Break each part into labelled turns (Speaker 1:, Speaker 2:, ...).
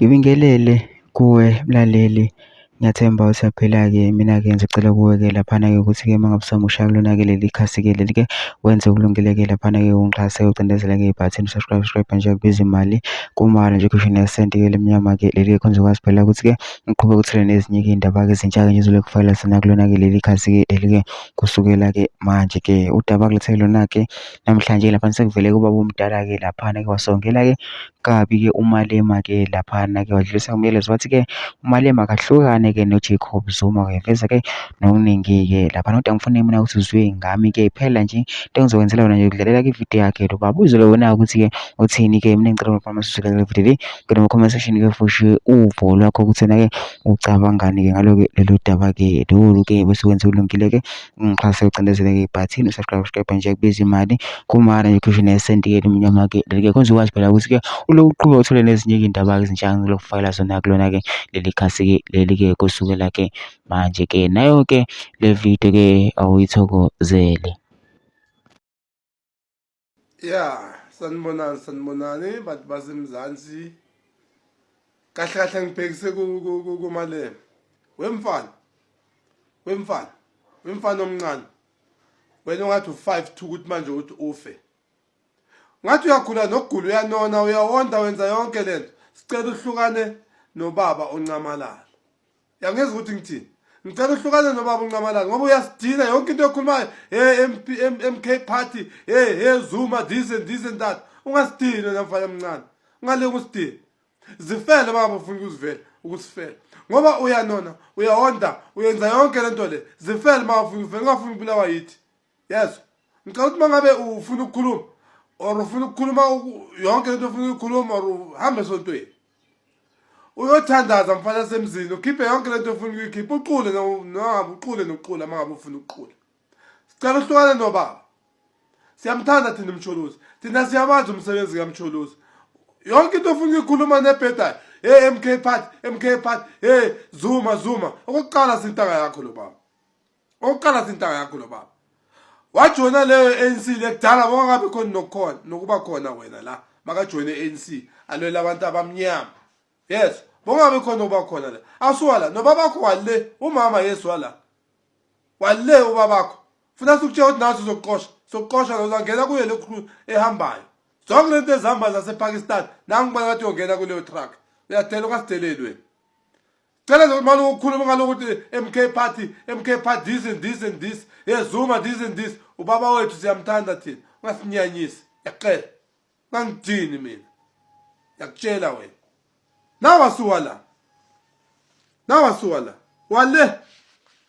Speaker 1: Ngibingelele kuwe mlaleli, ngiyathemba usaphila-ke. Mina-ke ngizocela kuwe-ke laphana-ke ukuthi-ke uma ngabe usamusha kulona-ke leli khasi-ke leli-ke wenze ukulungile-ke laphana-ke ungixhase ucindezela-ke ibhathini subscribe nje kubiza imali kumahhala nje ukhishwe nesenti-ke lemnyama-ke leli-ke khona uzokwazi phela ukuthi-ke ngiqhubeke ukuthole nezinye-ke iy'ndaba-ke ezintsha-ke nje ezizobe kufayela sona kulona-ke leli khasi-ke leli-ke kusukela-ke manje-ke udaba kulethele lona-ke namhlanje laphana sekuvele ubaba omdala-ke laphana-ke wasongela-ke kabi-ke uMalema-ke laphana-ke wadlulisa umyalezo wathi-ke uMalema akahlukane-ke noJacob Zuma waveza-ke nokuningi-ke laphana. Kodwa ngifuna mina ukuthi uzwe ngami-ke phela nje into engizokwenzela wena nje ukudlalela-ke ividiyo yakhe lo baba uzwe wena ukuthi-ke uthini-ke. Mina ngicela ukuthi masizwe le video le ngena comment section-ke futhi uvo lwakho ukuthi wena-ke ucabangani-ke ngalo-ke lelo daba-ke lolu-ke bese wenza ulungile-ke ungixhase ucindezele-ke ibhathini usubscribe nje kubiza imali kumahhala nje ukhishwe nesenti-ke lemnyama-ke leli-ke khona uzokwazi phela ukuthi-ke ulokuqhubeka uthole nezinye-ke iy'ndaba-ke ezintsha ngilokufayela zona kulona-ke leli khasi-ke leli-ke kusukela-ke manje-ke nayo-ke le video-ke awuyithokozele.
Speaker 2: Ya, sanibonani bantu baseMzansi. Kahle kahle ngibhekise kuMalema. Wemfana omncane. Wena ungathi u5 ukuthi manje uthi ufe. Ngathi uyagula nokugula uyanona uyawonda wenza yonke lento. Sicela uhlukane nobaba oNcamalala. Yangeza ukuthi ngithini? Ngicela uhlukane nobaba uNcamalala ngoba uyasidina yonke into ekhulumayo MK party Zuma this and that. Ungasidini wena mfana omncane. Ungaleke usidini. Zifele baba ufuna ukuzivela ukusifela. Ngoba uyanona, uyawonda, uyenza yonke lento le. Zifele baba ufuna ukuvela ungafuni ukubulawa yithi. Yes. Ngicela ukuthi mangabe ufuna ukukhuluma or ufuna ukukhuluma yonke lento ufuna ukukhuluma or uhambe esontweni. Uyothandaza mfana semzini ukhiphe yonke lento ufuna ukuyikhipha uqule noma uqule nokuqula mangabe ufuna ukuqula. Sicela uhlukane nobaba. Siyamthanda thina umcholozi. Thina siyabaza umsebenzi kaMcholozi. Yonke into ufuna ukukhuluma nebhedayo. MK party Zuma. Okokuqala sintanga yakho lo baba. Wajona leyo ANC lekudala bongabe khona nokukhona nokuba khona wena la makajoine ANC alwela abantu abamnyama. Yes, bongabe khona uba khona la. Asuwala nobabakho wale umama yeswala. Wale ubabakho. Funa ukutshela ukuthi naso sokuqosha uzangena kuye lokhu ehambayo. Zonke lento ezihamba zasePakistan nangibona ngathi uyongena kuleyo truck. Uyadela ungasideleli wena. Cela nje manje ukukhuluma ngalokuthi MK party this and this. Zuma this and this. Ubaba wethu siyamthanda thina. Ungasinyanyisi. Yaqela. Ngangidini mina. Yakutshela wena. Nawa suwala. Wale.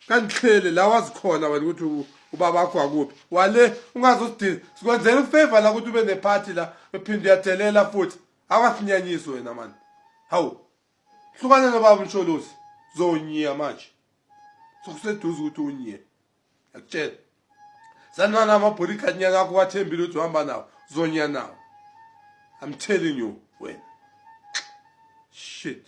Speaker 2: Kanhlele la wazikhona wena ukuthi ubaba wakho akuphi. Wale ungazosidini. Sikwenzela ufavor la ukuthi ube neparty la ephinde uyathelela futhi. Awasinyanyisi wena manje. Hawu. Hlukane nobaba uMcholozi. Zonyiya manje. Sokuseduze ukuthi unyiye. Yakutshela. Sanwana amabholi khanyana akho wathembile ukuthi uhamba nawo. Zonyiya nawo. I'm telling you wena. Shit.